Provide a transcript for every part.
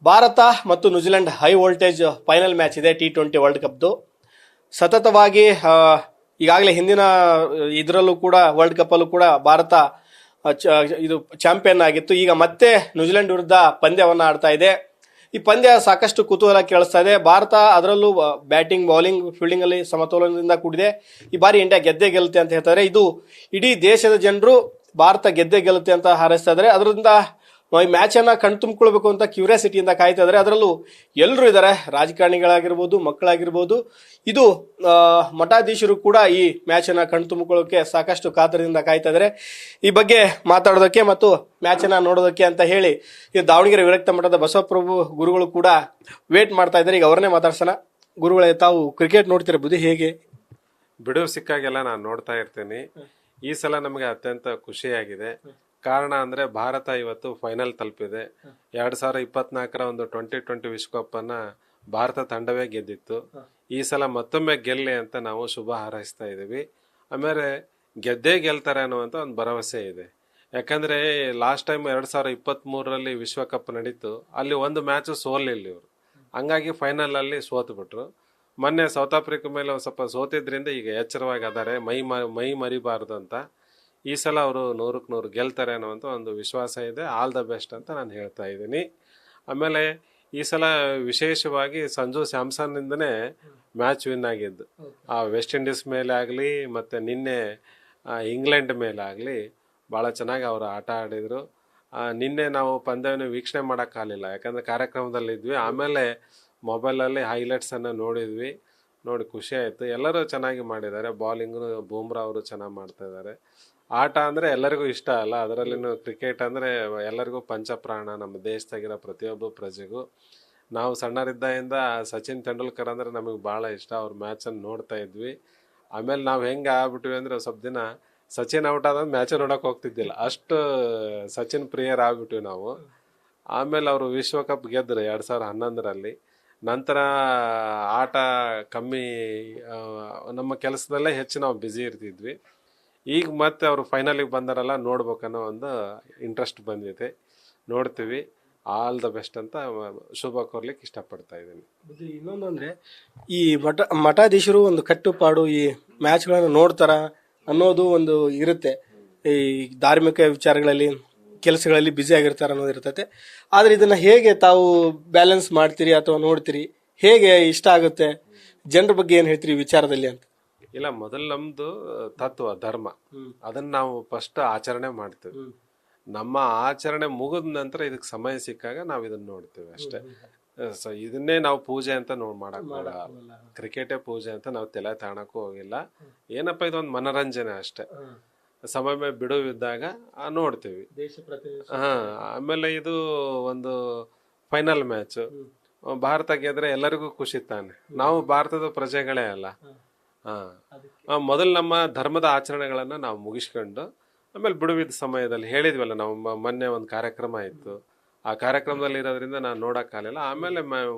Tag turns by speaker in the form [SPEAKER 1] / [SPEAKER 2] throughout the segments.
[SPEAKER 1] ಭಾರತ ಮತ್ತು New Zealand high voltage final match ಇದೆ T20 world ಕಪ್ದು. ಸತತವಾಗಿ ಈಗಾಗಲೇ ಹಿಂದಿನ ಇದರಲ್ಲೂ ಕೂಡ ವರ್ಲ್ಡ್ ಕಪ್ ಅಲ್ಲೂ ಕೂಡ ಭಾರತ ಇದು ಚಾಂಪಿಯನ್ ಆಗಿತ್ತು. ಈಗ ಮತ್ತೆ ನ್ಯೂಜಿಲೆಂಡ್ ವಿರುದ್ಧ ಪಂದ್ಯವನ್ನ ಆಡ್ತಾ ಇದೆ. ಈ ಪಂದ್ಯ ಸಾಕಷ್ಟು ಕುತೂಹಲ ಕೇಳಿಸ್ತಾ ಇದೆ. ಭಾರತ ಅದರಲ್ಲೂ ಬ್ಯಾಟಿಂಗ್, ಬೌಲಿಂಗ್, ಫೀಲ್ಡಿಂಗ್ ಅಲ್ಲಿ ಸಮತೋಲನದಿಂದ ಕೂಡಿದೆ. ಈ ಬಾರಿ ಇಂಡಿಯಾ ಗೆದ್ದೇ ಗೆಲ್ಲುತ್ತೆ ಅಂತ ಹೇಳ್ತಾರೆ. ಇದು ಇಡೀ ದೇಶದ ಜನರು ಭಾರತ ಗೆದ್ದೇ ಗೆಲ್ಲುತ್ತೆ ಅಂತ ಹಾರೈಸ್ತಾ ಇದ್ದಾರೆ. ಅದರಿಂದ ಈ ಮ್ಯಾಚ್ ಅನ್ನ ಕಣ್ತುಂಬಿಕೊಳ್ಬೇಕು ಅಂತ ಕ್ಯೂರಿಯಾಸಿಟಿಯಿಂದ ಕಾಯ್ತಾ ಇದ್ದಾರೆ. ಅದರಲ್ಲೂ ಎಲ್ಲರೂ ಇದ್ದಾರೆ, ರಾಜಕಾರಣಿಗಳಾಗಿರ್ಬೋದು, ಮಕ್ಕಳಾಗಿರ್ಬೋದು. ಇದು ಮಠಾಧೀಶರು ಕೂಡ ಈ ಮ್ಯಾಚ್ ಅನ್ನ ಕಣ್ತುಂಬಿಕೊಳ್ಳೋಕೆ ಸಾಕಷ್ಟು ಕಾತರದಿಂದ ಕಾಯ್ತಾ ಇದ್ದಾರೆ. ಈ ಬಗ್ಗೆ ಮಾತಾಡೋದಕ್ಕೆ ಮತ್ತು ಮ್ಯಾಚ್ ಅನ್ನ ನೋಡೋದಕ್ಕೆ ಅಂತ ಹೇಳಿ ಈ ದಾವಣಗೆರೆ ವಿರಕ್ತ ಮಠದ ಬಸವಪ್ರಭು ಗುರುಗಳು ಕೂಡ ವೇಟ್ ಮಾಡ್ತಾ ಇದ್ದಾರೆ. ಈಗ ಅವ್ರನ್ನೇ ಮಾತಾಡ್ಸೋಣ. ಗುರುಗಳೇ, ತಾವು ಕ್ರಿಕೆಟ್ ನೋಡ್ತಿರ ಬುದ್ಧಿ ಹೇಗೆ?
[SPEAKER 2] ಬಿಡುವು ಸಿಕ್ಕಾಗೆಲ್ಲ ನಾನು ನೋಡ್ತಾ ಇರ್ತೀನಿ. ಈ ಸಲ ನಮಗೆ ಅತ್ಯಂತ ಖುಷಿಯಾಗಿದೆ. ಕಾರಣ ಅಂದ್ರೆ ಭಾರತ ಇವತ್ತು ಫೈನಲ್ ತಲುಪಿದೆ. 2024ರ ಒಂದು T20 ವಿಶ್ವಕಪ್ ಅನ್ನ ಭಾರತ ತಂಡವೇ ಗೆದ್ದಿತ್ತು. ಈ ಸಲ ಮತ್ತೊಮ್ಮೆ ಗೆಲ್ಲಿ ಅಂತ ನಾವು ಶುಭ ಹಾರೈಸ್ತಾ ಇದೀವಿ. ಆಮೇಲೆ ಗೆದ್ದೇ ಗೆಲ್ತಾರೆ ಅನ್ನುವಂತ ಒಂದು ಭರವಸೆ ಇದೆ. ಯಾಕಂದ್ರೆ ಲಾಸ್ಟ್ ಟೈಮ್ 2023ರಲ್ಲಿ ವಿಶ್ವಕಪ್ ನಡೀತು. ಅಲ್ಲಿ ಒಂದು ಮ್ಯಾಚ್ ಸೋಲಿಲ್ಲ ಇವರು, ಹಂಗಾಗಿ ಫೈನಲ್ ಅಲ್ಲಿ ಸೋತು ಬಿಟ್ರು. ಮೊನ್ನೆ ಸೌತ್ ಆಫ್ರಿಕಾ ಮೇಲೆ ಒಂದು ಸ್ವಲ್ಪ ಸೋತಿದ್ರಿಂದ ಈಗ ಎಚ್ಚರವಾಗಿ ಅದಾರೆ, ಮೈ ಮರಿಬಾರ್ದು ಅಂತ. ಈ ಸಲ ಅವರು 100ಕ್ಕೆ 100 ಗೆಲ್ತಾರೆ ಅನ್ನುವಂಥ ಒಂದು ವಿಶ್ವಾಸ ಇದೆ. ಆಲ್ ದ ಬೆಸ್ಟ್ ಅಂತ ನಾನು ಹೇಳ್ತಾ ಇದ್ದೀನಿ. ಆಮೇಲೆ ಈ ಸಲ ವಿಶೇಷವಾಗಿ ಸಂಜು ಸ್ಯಾಮ್ಸನ್ನಿಂದನೇ ಮ್ಯಾಚ್ ವಿನ್ ಆಗಿದ್ದು. ಆ ವೆಸ್ಟ್ ಇಂಡೀಸ್ ಮೇಲೆ ಆಗಲಿ ಮತ್ತು ನಿನ್ನೆ ಇಂಗ್ಲೆಂಡ್ ಮೇಲೆ ಆಗಲಿ ಭಾಳ ಚೆನ್ನಾಗಿ ಅವರು ಆಟ ಆಡಿದರು. ನಿನ್ನೆ ನಾವು ಪಂದ್ಯವನ್ನು ವೀಕ್ಷಣೆ ಮಾಡೋಕ್ಕಾಗಲಿಲ್ಲ, ಯಾಕಂದರೆ ಕಾರ್ಯಕ್ರಮದಲ್ಲಿ ಇದ್ವಿ. ಆಮೇಲೆ ಮೊಬೈಲಲ್ಲಿ ಹೈಲೈಟ್ಸನ್ನು ನೋಡಿದ್ವಿ. ನೋಡಿ ಖುಷಿ ಆಯಿತು. ಎಲ್ಲರೂ ಚೆನ್ನಾಗಿ ಮಾಡಿದ್ದಾರೆ. ಬಾಲಿಂಗು ಬೂಮ್ರಾ ಅವರು ಚೆನ್ನಾಗಿ ಮಾಡ್ತಾ ಇದ್ದಾರೆ. ಆಟ ಅಂದರೆ ಎಲ್ಲರಿಗೂ ಇಷ್ಟ ಅಲ್ಲ, ಅದರಲ್ಲಿನೂ ಕ್ರಿಕೆಟ್ ಅಂದರೆ ಎಲ್ಲರಿಗೂ ಪಂಚಪ್ರಾಣ. ನಮ್ಮ ದೇಶದಾಗಿರೋ ಪ್ರತಿಯೊಬ್ಬ ಪ್ರಜೆಗೂ. ನಾವು ಸಣ್ಣರಿದ್ದಾಗಿಂದ ಸಚಿನ್ ತೆಂಡೂಲ್ಕರ್ ಅಂದರೆ ನಮಗೆ ಭಾಳ ಇಷ್ಟ. ಅವ್ರ ಮ್ಯಾಚನ್ನು ನೋಡ್ತಾ ಇದ್ವಿ. ಆಮೇಲೆ ನಾವು ಹೆಂಗೆ ಆಗ್ಬಿಟ್ವಿ ಅಂದರೆ ಸ್ವಲ್ಪ ದಿನ ಸಚಿನ್ ಔಟ್ ಆದ ಮ್ಯಾಚ್ ನೋಡೋಕೆ ಹೋಗ್ತಿದ್ದಿಲ್ಲ, ಅಷ್ಟು ಸಚಿನ್ ಪ್ರಿಯರ್ ಆಗ್ಬಿಟ್ವಿ ನಾವು. ಆಮೇಲೆ ಅವರು ವಿಶ್ವಕಪ್ ಗೆದ್ದರು 2011ರಲ್ಲಿ. ನಂತರ ಆಟ ಕಮ್ಮಿ, ನಮ್ಮ ಕೆಲಸದಲ್ಲೇ ಹೆಚ್ಚು ನಾವು ಬ್ಯುಸಿ ಇರ್ತಿದ್ವಿ. ಈಗ ಮತ್ತೆ ಅವರು ಫೈನಲಿಗೆ ಬಂದಾರಲ್ಲ, ನೋಡ್ಬೇಕನ್ನೋ ಒಂದು ಇಂಟ್ರೆಸ್ಟ್ ಬಂದಿದೆ. ನೋಡ್ತೀವಿ. ಆಲ್ ದ ಬೆಸ್ಟ್ ಅಂತ ಶುಭ ಕೋರ್ಲಿಕ್ಕೆ ಇಷ್ಟಪಡ್ತಾ ಇದ್ದೀನಿ.
[SPEAKER 1] ಇನ್ನೊಂದು ಅಂದ್ರೆ, ಈ ಮಠಾಧೀಶರು ಒಂದು ಕಟ್ಟುಪಾಡು ಈ ಮ್ಯಾಚ್ಗಳನ್ನು ನೋಡ್ತಾರ ಅನ್ನೋದು ಒಂದು ಇರುತ್ತೆ. ಈ ಧಾರ್ಮಿಕ ವಿಚಾರಗಳಲ್ಲಿ, ಕೆಲಸಗಳಲ್ಲಿ ಬ್ಯುಸಿ ಆಗಿರ್ತಾರ ಅನ್ನೋದು ಇರ್ತೈತೆ. ಆದ್ರೆ ಇದನ್ನ ಹೇಗೆ ತಾವು ಬ್ಯಾಲೆನ್ಸ್ ಮಾಡ್ತೀರಿ ಅಥವಾ ನೋಡ್ತೀರಿ? ಹೇಗೆ ಇಷ್ಟ ಆಗುತ್ತೆ? ಜನರ ಬಗ್ಗೆ ಏನ್ ಹೇಳ್ತೀರಿ ಈ ವಿಚಾರದಲ್ಲಿ ಅಂತ?
[SPEAKER 2] ಇಲ್ಲ, ಮೊದಲು ನಮ್ದು ತತ್ವ ಧರ್ಮ, ಅದನ್ನ ನಾವು ಫಸ್ಟ್ ಆಚರಣೆ ಮಾಡ್ತೀವಿ. ನಮ್ಮ ಆಚರಣೆ ಮುಗಿದ ನಂತರ ಇದಕ್ಕೆ ಸಮಯ ಸಿಕ್ಕಾಗ ನಾವು ಇದನ್ನ ನೋಡ್ತೀವಿ ಅಷ್ಟೇ. ಸೊ ಇದನ್ನೇ ನಾವು ಪೂಜೆ ಅಂತ ಮಾಡಕ್ ಬೇಡ. ಕ್ರಿಕೆಟೇ ಪೂಜೆ ಅಂತ ನಾವು ತಲೆ ತಾಣಕ್ಕೂ ಹೋಗಿಲ್ಲ. ಏನಪ್ಪ, ಇದೊಂದು ಮನರಂಜನೆ ಅಷ್ಟೇ. ಸಮಯ ಬಿಡುವಿದ್ದಾಗ ನೋಡ್ತೀವಿ. ಆಮೇಲೆ ಇದು ಒಂದು ಫೈನಲ್ ಮ್ಯಾಚ್, ಭಾರತ ಗೆದ್ರೆ ಎಲ್ಲರಿಗೂ ಖುಷಿ ತಾನೆ. ನಾವು ಭಾರತದ ಪ್ರಜೆಗಳೇ ಅಲ್ಲ. ಮೊದಲು ನಮ್ಮ ಧರ್ಮದ ಆಚರಣೆಗಳನ್ನ ನಾವು ಮುಗಿಸ್ಕೊಂಡು ಆಮೇಲೆ ಬಿಡುವಿದ್ದ ಸಮಯದಲ್ಲಿ ಹೇಳಿದ್ವಲ್ಲ, ನಾವು ಮೊನ್ನೆ ಒಂದು ಕಾರ್ಯಕ್ರಮ ಇತ್ತು, ಆ ಕಾರ್ಯಕ್ರಮದಲ್ಲಿ ಇರೋದ್ರಿಂದ ನಾನು ನೋಡೋಕ್ಕಾಗಲಿಲ್ಲ. ಆಮೇಲೆ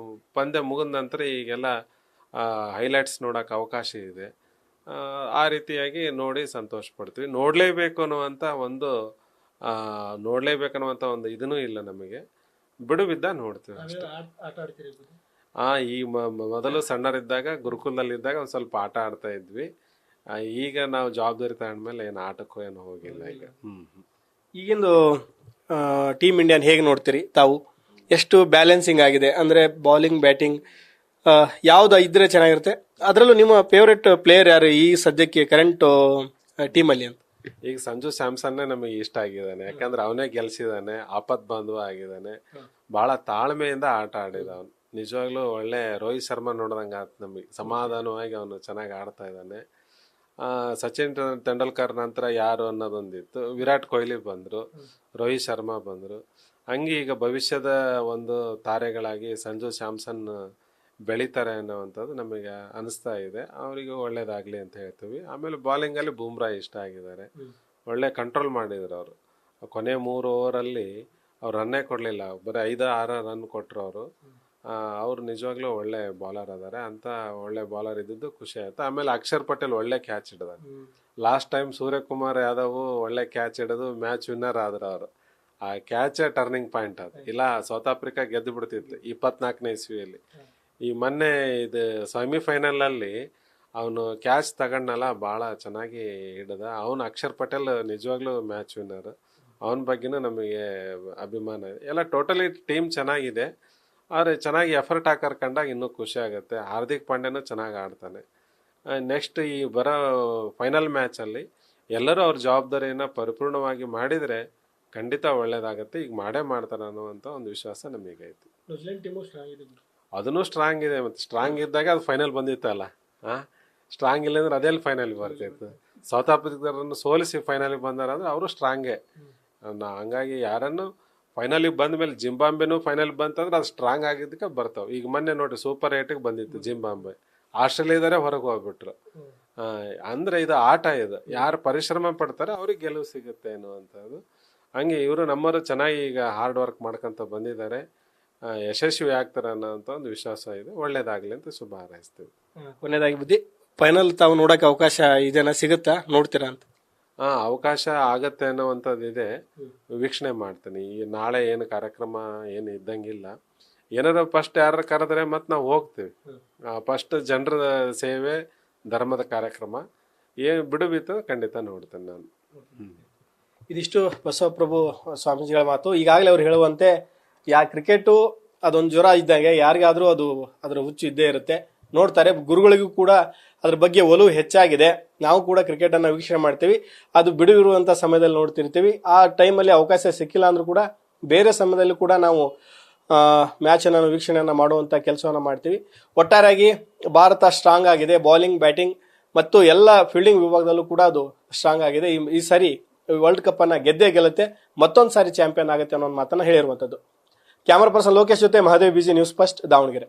[SPEAKER 2] ಪಂದ್ಯ ಮುಗಿದ ನಂತರ ಈಗೆಲ್ಲ ಹೈಲೈಟ್ಸ್ ನೋಡೋಕೆ ಅವಕಾಶ ಇದೆ. ಆ ರೀತಿಯಾಗಿ ನೋಡಿ ಸಂತೋಷ ಪಡ್ತೀವಿ. ನೋಡಲೇಬೇಕು ಅನ್ನುವಂಥ ಒಂದು ಇದನ್ನೂ ಇಲ್ಲ ನಮಗೆ. ಬಿಡುವಿದ್ದ ನೋಡ್ತೀವಿ ಅಷ್ಟೇ. ಈ ಮೊದಲು ಸಣ್ಣರಿದ್ದಾಗ ಗುರುಕುಲದಲ್ಲಿದ್ದಾಗ ಒಂದು ಸ್ವಲ್ಪ ಆಟ ಆಡ್ತಾ ಇದ್ವಿ. ಈಗ ನಾವು ಜವಾಬ್ದಾರಿ ತಗೊಂಡ್ಮೇಲೆ ಏನು ಆಟಕ್ಕೂ ಏನು ಹೋಗಿಲ್ಲ. ಈಗ
[SPEAKER 1] ಈಗಿಂದು ಟೀಮ್ ಇಂಡಿಯಾನ್ ಹೇಗೆ ನೋಡ್ತೀರಿ ತಾವು? ಎಷ್ಟು ಬ್ಯಾಲೆನ್ಸಿಂಗ್ ಆಗಿದೆ ಅಂದ್ರೆ ಬೌಲಿಂಗ್, ಬ್ಯಾಟಿಂಗ್ ಯಾವ್ದು ಇದ್ರೆ ಚೆನ್ನಾಗಿರುತ್ತೆ? ಅದರಲ್ಲೂ ನಿಮ್ಮ ಫೇವರೆಟ್ ಪ್ಲೇಯರ್ ಯಾರು ಈ ಸದ್ಯಕ್ಕೆ ಕರೆಂಟ್ ಟೀಮಲ್ಲಿ ಅಂತ?
[SPEAKER 2] ಈಗ ಸಂಜು ಸ್ಯಾಮ್ಸನ್ನೇ ನಮಗೆ ಇಷ್ಟ ಆಗಿದ್ದಾನೆ. ಯಾಕಂದ್ರೆ ಅವನೇ ಗೆಲ್ಸಿದಾನೆ, ಆಪತ್ ಬಾಂಧವ ಆಗಿದ್ದಾನೆ, ಬಹಳ ತಾಳ್ಮೆಯಿಂದ ಆಟ ಆಡಿದ ಅವನು. ನಿಜವಾಗ್ಲೂ ಒಳ್ಳೆ ರೋಹಿತ್ ಶರ್ಮಾ ನೋಡ್ದಂಗೆ ಆಯ್ತು ನಮಗೆ. ಸಮಾಧಾನವಾಗಿ ಅವನು ಚೆನ್ನಾಗಿ ಆಡ್ತಾ ಇದ್ದಾನೆ. ಸಚಿನ್ ತೆಂಡೂಲ್ಕರ್ ನಂತರ ಯಾರು ಅನ್ನೋದೊಂದಿತ್ತು. ವಿರಾಟ್ ಕೊಹ್ಲಿ ಬಂದರು, ರೋಹಿತ್ ಶರ್ಮಾ ಬಂದರು. ಹಂಗೆ ಈಗ ಭವಿಷ್ಯದ ಒಂದು ತಾರೆಗಳಾಗಿ ಸಂಜು ಸ್ಯಾಮ್ಸನ್ ಬೆಳೀತಾರೆ ಅನ್ನೋವಂಥದ್ದು ನಮಗೆ ಅನಿಸ್ತಾ ಇದೆ. ಅವರಿಗೆ ಒಳ್ಳೇದಾಗಲಿ ಅಂತ ಹೇಳ್ತೀವಿ. ಆಮೇಲೆ ಬಾಲಿಂಗಲ್ಲಿ ಬೂಮ್ರಾ ಇಷ್ಟ ಆಗಿದ್ದಾರೆ. ಒಳ್ಳೆ ಕಂಟ್ರೋಲ್ ಮಾಡಿದ್ರು ಅವರು. ಕೊನೆ 3 ಓವರಲ್ಲಿ ಅವ್ರು ರನ್ನೇ ಕೊಡಲಿಲ್ಲ, ಬರೀ 5-6 ರನ್ ಕೊಟ್ಟರು ಅವರು. ಅವ್ರು ನಿಜವಾಗ್ಲೂ ಒಳ್ಳೆ ಬೌಲರ್ ಅದಾರೆ. ಅಂತ ಒಳ್ಳೆ ಬೌಲರ್ ಇದ್ದಿದ್ದು ಖುಷಿ ಆಯ್ತು. ಆಮೇಲೆ ಅಕ್ಷರ್ ಪಟೇಲ್ ಒಳ್ಳೆ ಕ್ಯಾಚ್ ಹಿಡಿದಾರೆ. ಲಾಸ್ಟ್ ಟೈಮ್ ಸೂರ್ಯಕುಮಾರ್ ಯಾದವ್ ಒಳ್ಳೆ ಕ್ಯಾಚ್ ಹಿಡಿದು ಮ್ಯಾಚ್ ವಿನ್ನರ್ ಆದ್ರು ಅವರು. ಆ ಕ್ಯಾಚ್ ಟರ್ನಿಂಗ್ ಪಾಯಿಂಟ್ ಅದು, ಇಲ್ಲ ಸೌತ್ ಆಫ್ರಿಕಾ ಗೆದ್ದು ಬಿಡ್ತಿತ್ತು 24ನೇ ಇಸ್ವಿಯಲ್ಲಿ. ಈ ಮೊನ್ನೆ ಇದು ಸೆಮಿಫೈನಲ್ ಅಲ್ಲಿ ಅವನು ಕ್ಯಾಚ್ ತಗೊಂಡಲ್ಲ, ಬಹಳ ಚೆನ್ನಾಗಿ ಹಿಡಿದ ಅವನು. ಅಕ್ಷರ್ ಪಟೇಲ್ ನಿಜವಾಗ್ಲೂ ಮ್ಯಾಚ್ ವಿನ್ನರ್, ಅವನ ಬಗ್ಗೆನೂ ನಮಗೆ ಅಭಿಮಾನ ಇದೆ. ಎಲ್ಲ ಟೋಟಲಿ ಟೀಮ್ ಚೆನ್ನಾಗಿದೆ, ಆದರೆ ಚೆನ್ನಾಗಿ ಎಫರ್ಟ್ ಹಾಕರ್ ಕಂಡಾಗ ಇನ್ನೂ ಖುಷಿ ಆಗುತ್ತೆ. ಹಾರ್ದಿಕ್ ಪಾಂಡ್ಯನೂ ಚೆನ್ನಾಗಿ ಆಡ್ತಾನೆ. ನೆಕ್ಸ್ಟ್ ಈ ಬರೋ ಫೈನಲ್ ಮ್ಯಾಚಲ್ಲಿ ಎಲ್ಲರೂ ಅವ್ರ ಜವಾಬ್ದಾರಿಯನ್ನು ಪರಿಪೂರ್ಣವಾಗಿ ಮಾಡಿದರೆ ಖಂಡಿತ ಒಳ್ಳೇದಾಗತ್ತೆ. ಈಗ ಮಾಡೇ ಮಾಡ್ತಾರೆ ಅನ್ನುವಂಥ ಒಂದು ವಿಶ್ವಾಸ ನಮಗೈತಿ.
[SPEAKER 1] ನ್ಯೂಜಿಲೆಂಡ್ ಟೀಮು ಸ್ಟ್ರಾಂಗ್ ಇದೆ,
[SPEAKER 2] ಅದನ್ನೂ ಸ್ಟ್ರಾಂಗ್ ಇದೆ. ಮತ್ತು ಸ್ಟ್ರಾಂಗ್ ಇದ್ದಾಗ ಅದು ಫೈನಲ್ ಬಂದಿತ್ತಲ್ಲ, ಸ್ಟ್ರಾಂಗ್ ಇಲ್ಲ ಅಂದ್ರೆ ಅದೆಲ್ಲಿ ಫೈನಲ್ ಬರ್ತಿತ್ತು. ಸೌತ್ ಆಫ್ರಿಕಾದವರನ್ನು ಸೋಲಿಸಿ ಫೈನಲಿಗೆ ಬಂದಾರ ಅಂದ್ರೆ ಅವರು ಸ್ಟ್ರಾಂಗೇ. ಹಂಗಾಗಿ ಯಾರನ್ನು ಫೈನಲಿಗೆ ಬಂದ ಮೇಲೆ ಜಿಂಬಾಂಬೆನೂ ಫೈನಲ್ ಬಂತಂದ್ರೆ ಅದು ಸ್ಟ್ರಾಂಗ್ ಆಗಿದ್ದಕ್ಕೆ ಬರ್ತಾವೆ. ಈಗ ಮೊನ್ನೆ ನೋಡಿ ಸೂಪರ್ 8ಗೆ ಬಂದಿತ್ತು ಜಿಂಬಾಂಬೆ, ಆಸ್ಟ್ರೇಲಿಯಾದವರೇ ಹೊರಗೆ ಹೋಗ್ಬಿಟ್ರು. ಅಂದ್ರೆ ಇದು ಆಟ, ಇದು ಯಾರು ಪರಿಶ್ರಮ ಪಡ್ತಾರೆ ಅವ್ರಿಗೆ ಗೆಲುವು ಸಿಗುತ್ತೆ ಅನ್ನುವಂಥದ್ದು. ಹಂಗೆ ಇವರು ನಮ್ಮವರು ಚೆನ್ನಾಗಿ ಈಗ ಹಾರ್ಡ್ ವರ್ಕ್ ಮಾಡ್ಕೊಂತ ಬಂದಿದ್ದಾರೆ, ಯಶಸ್ವಿ ಆಗ್ತಾರೆ ಅನ್ನೋಂಥ ಒಂದು ವಿಶ್ವಾಸ ಇದೆ. ಒಳ್ಳೇದಾಗ್ಲಿ ಅಂತ ಶುಭ ಹಾರೈಸ್ತೀವಿ.
[SPEAKER 1] ಕೊನೆಯದಾಗಿ ಬುದ್ಧಿ, ಫೈನಲ್ ತಾವು ನೋಡಕ್ಕೆ ಅವಕಾಶ ಇದೆನಾ, ಸಿಗುತ್ತಾ, ನೋಡ್ತೀರಾ ಅಂತ?
[SPEAKER 2] ಅವಕಾಶ ಆಗತ್ತೆ ಅನ್ನೋವಂಥದ್ದು ಇದೆ, ವೀಕ್ಷಣೆ ಮಾಡ್ತೀನಿ. ಈ ನಾಳೆ ಏನು ಕಾರ್ಯಕ್ರಮ ಏನು ಇದ್ದಂಗಿಲ್ಲ, ಏನಾರ ಫಸ್ಟ್ ಯಾರು ಕರೆದ್ರೆ ಮತ್ತೆ ನಾವು ಹೋಗ್ತೀವಿ. ಫಸ್ಟ್ ಜನರ ಸೇವೆ, ಧರ್ಮದ ಕಾರ್ಯಕ್ರಮ ಏನು ಬಿಡುಬಿತ್ತು ಖಂಡಿತ ನೋಡ್ತೇನೆ ನಾನು.
[SPEAKER 1] ಇದಿಷ್ಟು ಬಸವಪ್ರಭು ಸ್ವಾಮೀಜಿಗಳ ಮಾತು. ಈಗಾಗಲೇ ಅವ್ರು ಹೇಳುವಂತೆ ಕ್ರಿಕೆಟು ಅದೊಂದು ಜ್ವರ ಇದ್ದಂಗೆ, ಯಾರಿಗಾದ್ರೂ ಅದರ ಹುಚ್ಚು ಇದ್ದೇ ಇರುತ್ತೆ, ನೋಡ್ತಾರೆ. ಗುರುಗಳಿಗೂ ಕೂಡ ಅದ್ರ ಬಗ್ಗೆ ಒಲವು ಹೆಚ್ಚಾಗಿದೆ. ನಾವು ಕೂಡ ಕ್ರಿಕೆಟ್ ಅನ್ನ ವೀಕ್ಷಣೆ ಮಾಡ್ತೀವಿ, ಅದು ಬಿಡುವಿರುವಂತ ಸಮಯದಲ್ಲಿ ನೋಡ್ತಿರ್ತೀವಿ. ಆ ಟೈಮಲ್ಲಿ ಅವಕಾಶ ಸಿಕ್ಕಿಲ್ಲ ಅಂದ್ರೂ ಕೂಡ ಬೇರೆ ಸಮಯದಲ್ಲಿ ಕೂಡ ನಾವು ಮ್ಯಾಚ್ ಅನ್ನು ವೀಕ್ಷಣೆಯನ್ನ ಮಾಡುವಂತ ಕೆಲಸವನ್ನ ಮಾಡ್ತೀವಿ. ಒಟ್ಟಾರೆಯಾಗಿ ಭಾರತ ಸ್ಟ್ರಾಂಗ್ ಆಗಿದೆ, ಬೌಲಿಂಗ್, ಬ್ಯಾಟಿಂಗ್ ಮತ್ತು ಎಲ್ಲ ಫೀಲ್ಡಿಂಗ್ ವಿಭಾಗದಲ್ಲೂ ಕೂಡ ಅದು ಸ್ಟ್ರಾಂಗ್ ಆಗಿದೆ. ಈ ಸಾರಿ ವರ್ಲ್ಡ್ ಕಪ್ ಅನ್ನ ಗೆದ್ದೇ ಗೆಲ್ಲುತ್ತೆ, ಮತ್ತೊಂದು ಸಾರಿ ಚಾಂಪಿಯನ್ ಆಗುತ್ತೆ ಅನ್ನೋ ಮಾತನ್ನ ಹೇಳಿರುವಂತದ್ದು. ಕ್ಯಾಮರಾ ಪರ್ಸನ್ ಲೋಕೇಶ್ ಜೊತೆ Mahadev B G, news first, Davanagere.